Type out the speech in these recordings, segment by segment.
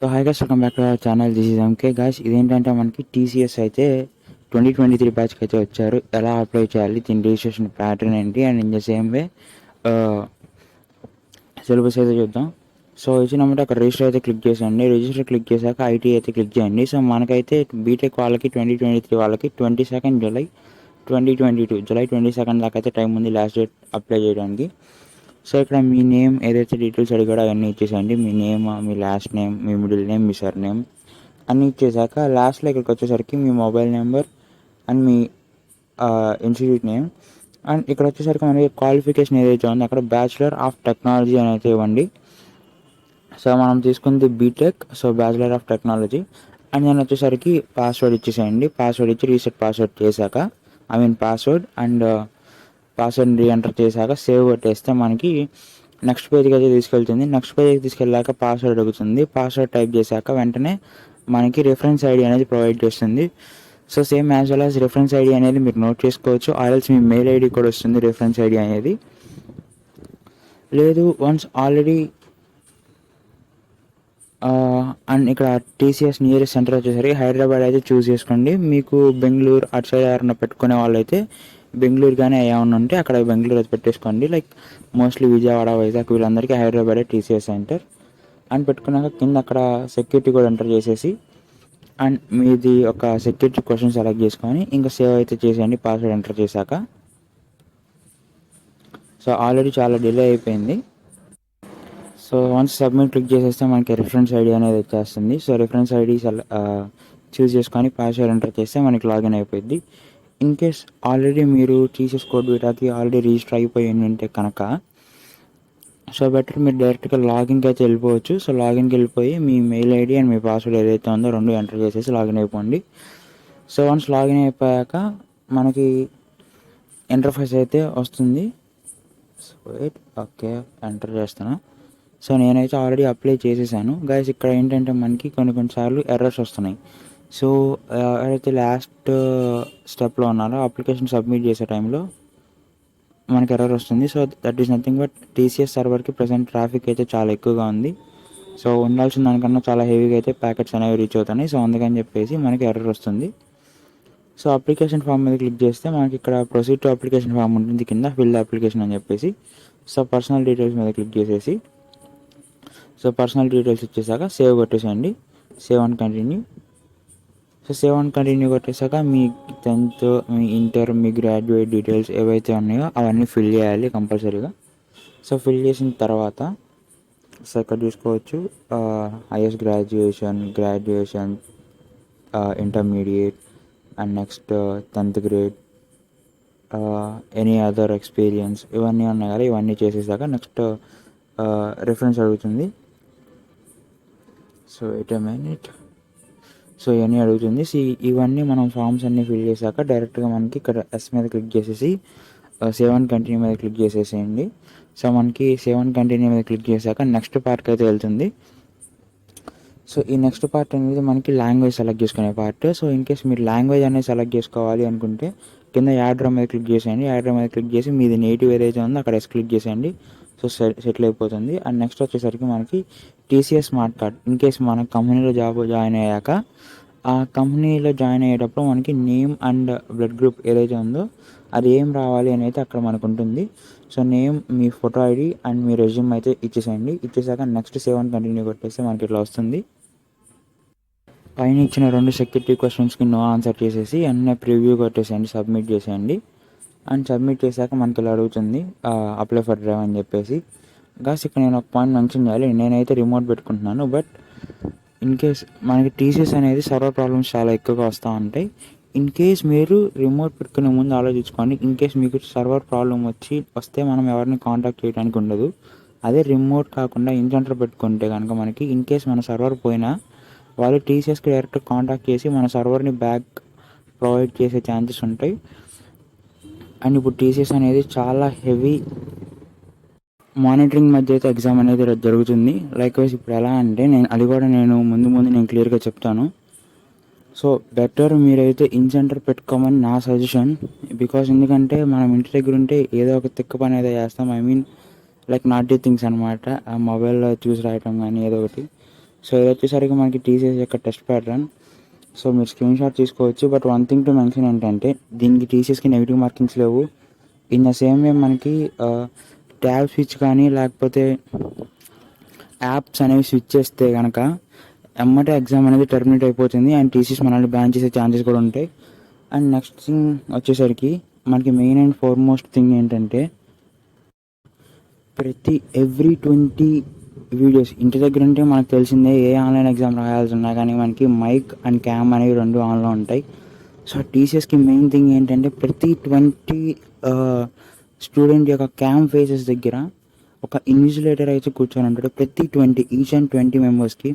So hi guys, welcome back to our channel. This is MK guys. ఇదేంటంటే మనకి TCS అయితే 2023 బ్యాచ్కి అయితే వచ్చారు. ఎలా అప్లై చేయాలి, దీని రిజిస్ట్రేషన్ ప్యాటర్న్ ఏంటి and in the same way syllabus అయితే చూద్దాం. సో ఇచ్చినప్పుడు అక్కడ రిజిస్టర్ అయితే క్లిక్ చేయండి. రిజిస్టర్ క్లిక్ చేశాక ఐటీ అయితే క్లిక్ చేయండి. సో మనకైతే బీటెక్ వాళ్ళకి 2023 వాళ్ళకి 22 జూలై 2022 జూలై 22 దాకా అయితే టైం ఉంది లాస్ట్ డేట్ అప్లై చేయడానికి. సో ఇక్కడ మీ నేమ్ ఏదైతే డీటెయిల్స్ అడిగాడో అవన్నీ ఇచ్చేసేయండి. మీ నేమ్, మీ లాస్ట్ నేమ్, మీ మిడిల్ నేమ్, మీ సర్ నేమ్ అన్నీ ఇచ్చేసాక లాస్ట్లో ఇక్కడికి వచ్చేసరికి మీ మొబైల్ నెంబర్ అండ్ మీ ఇన్స్టిట్యూట్ నేమ్ అండ్ ఇక్కడ వచ్చేసరికి మనకి క్వాలిఫికేషన్ ఏదైతే ఉందో అక్కడ బ్యాచిలర్ ఆఫ్ టెక్నాలజీ అని అయితే ఇవ్వండి. సో మనం తీసుకుంది BTech, so bachelor of technology. And నేను వచ్చేసరికి పాస్వర్డ్ ఇచ్చేసేయండి. పాస్వర్డ్ ఇచ్చి రీసెట్ పాస్వర్డ్ చేశాక పాస్వర్డ్ రీఎంటర్ చేశాక సేవ్ కొట్టేస్తే మనకి నెక్స్ట్ పేజ్కి అయితే తీసుకెళ్తుంది. నెక్స్ట్ పేజ్కి తీసుకెళ్ళాక పాస్వర్డ్ అడుగుతుంది. పాస్వర్డ్ టైప్ చేశాక వెంటనే మనకి రిఫరెన్స్ ఐడి అనేది ప్రొవైడ్ చేస్తుంది. So same as well as reference ID అనేది మీరు నోట్ చేసుకోవచ్చు. ఆర్ఎల్స్ మీ మెయిల్ ఐడి కూడా వస్తుంది రిఫరెన్స్ ఐడి అనేది. లేదు వన్స్ ఆల్రెడీ అండ్ ఇక్కడ టీసీఎస్ నియరెస్ట్ సెంటర్ వచ్చేసరికి హైదరాబాద్ అయితే చూస్ చేసుకోండి. మీకు బెంగళూరు అటు సైడ్ ఎవరైనా పెట్టుకునే వాళ్ళు అయితే బెంగళూరు కానీ ఏమన్నా ఉంటే అక్కడ బెంగళూరు అయితే పెట్టేసుకోండి. లైక్ మోస్ట్లీ విజయవాడ, వైజాగ్ వీళ్ళందరికీ హైదరాబాదే టీసీఎస్ సెంటర్. అండ్ పెట్టుకున్నాక కింద అక్కడ సెక్యూరిటీ కూడా ఎంటర్ చేసేసి అండ్ మీది ఒక సెక్యూరిటీ క్వశ్చన్ సెలెక్ట్ చేసుకొని ఇంకా సేవ్ అయితే చేసేయండి పాస్వర్డ్ ఎంటర్ చేశాక. సో ఆల్రెడీ చాలా డిలే అయిపోయింది. సో వన్స్ సబ్మిట్ క్లిక్ చేసేస్తే మనకి రిఫరెన్స్ ఐడి అనేది వచ్చేస్తుంది. సో రిఫరెన్స్ ఐడి చూస్ చేసుకొని పాస్వర్డ్ ఎంటర్ చేస్తే మనకి లాగిన్ అయిపోయింది. ఇన్ కేస్ ఆల్రెడీ మీరు టీసీఎస్ కోడ్ బీటాకి ఆల్రెడీ రిజిస్టర్ అయిపోయి ఉంటే కనుక సో బెటర్ మీరు డైరెక్ట్గా లాగిన్కి అయితే వెళ్ళిపోవచ్చు. సో లాగిన్కి వెళ్ళిపోయి మీ మెయిల్ ఐడి అండ్ మీ పాస్వర్డ్ ఏదైతే ఉందో రెండు ఎంటర్ చేసేసి లాగిన్ అయిపోండి. సో వన్స్ లాగిన్ అయిపోయాక మనకి ఇంటర్ఫేస్ అయితే వస్తుంది. సో ఓకే, ఎంటర్ చేస్తాను. సో నేనైతే ఆల్రెడీ అప్లై చేసేసాను గైస్. ఇక్కడ ఏంటంటే మనకి కొన్నిసార్లు ఎర్రర్స్ వస్తున్నాయి. సో ఎవరైతే లాస్ట్ స్టెప్లో ఉన్నారో అప్లికేషన్ సబ్మిట్ చేసే టైంలో మనకి ఎర్రర్ వస్తుంది. So that is nothing but TCS సర్వర్కి ప్రజెంట్ ట్రాఫిక్ అయితే చాలా ఎక్కువగా ఉంది. సో ఉండాల్సిన దానికన్నా చాలా హెవీగా అయితే ప్యాకెట్స్ అనేవి రీచ్ అవుతున్నాయి. సో అందుకని చెప్పేసి మనకి ఎర్రర్ వస్తుంది. సో అప్లికేషన్ ఫామ్ మీద క్లిక్ చేస్తే మనకి ఇక్కడ ప్రొసీడ్ టు అప్లికేషన్ ఫామ్ ఉంటుంది కింద ఫిల్ అప్లికేషన్ అని చెప్పేసి. సో పర్సనల్ డీటెయిల్స్ మీద క్లిక్ చేసేసి సో పర్సనల్ డీటెయిల్స్ ఇచ్చేసాక సేవ్ కొట్టేసేయండి. Save and continue. So save and continue కొట్టేసాక మీ 10th, మీ ఇంటర్, మీ గ్రాడ్యుయేట్ డీటెయిల్స్ ఏవైతే ఉన్నాయో అవన్నీ ఫిల్ చేయాలి కంపల్సరీగా. సో ఫిల్ చేసిన తర్వాత సో ఇక్కడ చూసుకోవచ్చు highest graduation, intermediate and next 10th grade, any other experience ఇవన్నీ ఉన్నాయి కదా. ఇవన్నీ చేసేసాక నెక్స్ట్ రిఫరెన్స్ అడుగుతుంది. So wait a minute. So ఇవన్నీ అడుగుతుంది. ఇవన్నీ మనం ఫామ్స్ అన్నీ ఫిల్ చేశాక డైరెక్ట్గా మనకి ఇక్కడ ఎస్ మీద క్లిక్ చేసేసి సేవ్ అండ్ కంటిన్యూ మీద క్లిక్ చేసేసేయండి. సో మనకి సేవ్ అండ్ కంటిన్యూ మీద క్లిక్ చేశాక నెక్స్ట్ పార్ట్కి అయితే వెళ్తుంది. సో ఈ నెక్స్ట్ పార్ట్ అనేది మనకి లాంగ్వేజ్ సెలెక్ట్ చేసుకునే పార్ట్. సో ఇన్ కేస్ మీరు లాంగ్వేజ్ అనేది సెలెక్ట్ చేసుకోవాలి అనుకుంటే కింద యాడ్ డ్రా మీద క్లిక్ చేసేయండి. యాడ్ డ్రా మీద క్లిక్ చేసి మీది నేటివ్ ఏదైతే ఉందో అక్కడ ఎస్ క్లిక్ చేసేయండి. సో సెటిల్ అయిపోతుంది. అండ్ నెక్స్ట్ వచ్చేసరికి మనకి TCS smart card. In case మన కంపెనీలో జాయిన్ అయ్యాక ఆ కంపెనీలో జాయిన్ అయ్యేటప్పుడు మనకి నేమ్ అండ్ బ్లడ్ గ్రూప్ ఏదైతే ఉందో అది ఏం రావాలి అని అయితే అక్కడ మనకు ఉంటుంది. So name, me photo ID and me resume అయితే ఇచ్చేసేయండి. ఇచ్చేసాక నెక్స్ట్ సేవ్ అండ్ కంటిన్యూ కొట్టేస్తే మనకి ఇట్లా వస్తుంది. పైన ఇచ్చిన 2 సెక్యూరిటీ క్వశ్చన్స్కి నో ఆన్సర్ చేసేసి అన్నీ ప్రివ్యూ కొట్టేసేయండి, సబ్మిట్ చేసేయండి. అండ్ సబ్మిట్ చేశాక మనకి ఇలా అడుగుతుంది అప్లై ఫర్ డ్రైవ్ అని చెప్పేసి. గాస్ ఇక్కడ నేను ఒక పాయింట్ మెన్షన్ చేయాలి. నేనైతే రిమోట్ పెట్టుకుంటున్నాను. బట్ ఇన్ కేస్ మనకి టీసీఎస్ అనేది సర్వర్ ప్రాబ్లమ్స్ చాలా ఎక్కువగా వస్తూ ఉంటాయి. ఇన్ కేస్ మీరు రిమోట్ పెట్టుకునే ముందు ఆలోచించుకోండి. ఇన్ కేస్ మీకు సర్వర్ ప్రాబ్లం వస్తే మనం ఎవరిని కాంటాక్ట్ చేయడానికి ఉండదు. అదే రిమోట్ కాకుండా ఇన్సెంటర్ పెట్టుకుంటే కనుక మనకి ఇన్ కేస్ మన సర్వర్ పోయినా వాళ్ళు టీసీఎస్కి డైరెక్ట్ కాంటాక్ట్ చేసి మన సర్వర్ని బ్యాక్ ప్రొవైడ్ చేసే ఛాన్సెస్ ఉంటాయి. అండ్ ఇప్పుడు టీసీఎస్ అనేది చాలా హెవీ మానిటరింగ్ మధ్య అయితే ఎగ్జామ్ అనేది జరుగుతుంది. లైక్ వైజ్ ఇప్పుడు ఎలా అంటే అది కూడా నేను ముందు క్లియర్గా చెప్తాను. సో బెటర్ మీరైతే ఇన్సెంటర్ పెట్టుకోమని నా సజెషన్. బికాస్ ఎందుకంటే మనం ఇంటి దగ్గర ఉంటే ఏదో ఒక తిక్క పని అయితే చేస్తాం. I mean like not do things అనమాట. మొబైల్లో చూసి రాయటం కానీ ఏదో ఒకటి. సో ఇది వచ్చేసరికి మనకి టీసీఎస్ యొక్క టెస్ట్ ప్యాటర్న్. సో మీరు స్క్రీన్ షాట్ తీసుకోవచ్చు. But one thing to mention ఏంటంటే దీనికి టీసీఎస్కి నెగిటివ్ మార్కింగ్స్ లేవు. ఇన్ ద సేమ్ వే మనకి ట్యాబ్ స్విచ్ కానీ లేకపోతే యాప్స్ అనేవి స్విచ్ చేస్తే కనుక ఎమ్మటే ఎగ్జామ్ అనేది టర్మినేట్ అయిపోతుంది అండ్ టీసీఎస్ మనల్ని బ్యాన్ చేసే ఛాన్సెస్ కూడా ఉంటాయి. అండ్ నెక్స్ట్ థింగ్ వచ్చేసరికి మనకి మెయిన్ అండ్ ఫార్మోస్ట్ థింగ్ ఏంటంటే ఎవ్రీ 20 వీడియోస్ ఇంటి దగ్గర ఉంటే మనకు తెలిసిందే, ఏ ఆన్లైన్ ఎగ్జామ్ రాయాల్సి ఉన్నా కానీ మనకి మైక్ అండ్ క్యామ్ అనేవి 2 ఆన్లో ఉంటాయి. సో టీసీఎస్కి మెయిన్ థింగ్ ఏంటంటే ప్రతి 20 స్టూడెంట్ యొక్క క్యామ్ ఫేసెస్ దగ్గర ఒక ఇన్విజిలేటర్ అయితే కూర్చొని ఉంటాడు, ప్రతి 20 మెంబర్స్కి.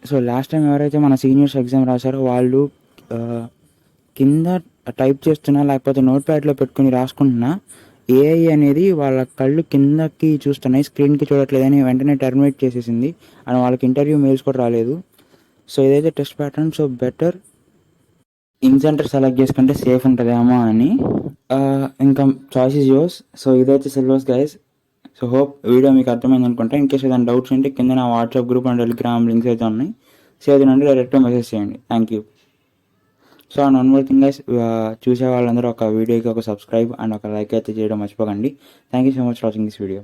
సో లాస్ట్ టైం ఎవరైతే మన సీనియర్స్ ఎగ్జామ్ రాశారో వాళ్ళు కింద టైప్ చేస్తున్నా లేకపోతే నోట్ ప్యాడ్లో పెట్టుకుని రాసుకుంటున్నా ఏఐ అనేది వాళ్ళ కళ్ళు కిందకి చూస్తున్నాయి, స్క్రీన్కి చూడట్లేదని వెంటనే టర్మినేట్ చేసేసింది అండ్ వాళ్ళకి ఇంటర్వ్యూ మెయిల్స్ కూడా రాలేదు. సో ఇదైతే test pattern. So better in centre select చేసుకుంటే సేఫ్ ఉంటుందేమో అని. ఇంకా చాయిస్ ఇస్ యోర్స్. సో ఇదైతే syllabus guys. So hope video మీకు అర్థమైంది అనుకుంటా. ఇన్ కేస్ ఏదైనా డౌట్స్ ఉంటే కింద నా WhatsApp group and Telegram links అయితే ఉన్నాయి. సో అది నుండి డైరెక్ట్గా మెసేజ్ చేయండి. Thank you. So and one more thing guys, చూసే వాళ్ళందరూ ఒక వీడియోకి ఒక సబ్స్క్రైబ్ అండ్ ఒక లైక్ అయితే చేయడం మర్చిపోకండి. Thank you so much for watching this video.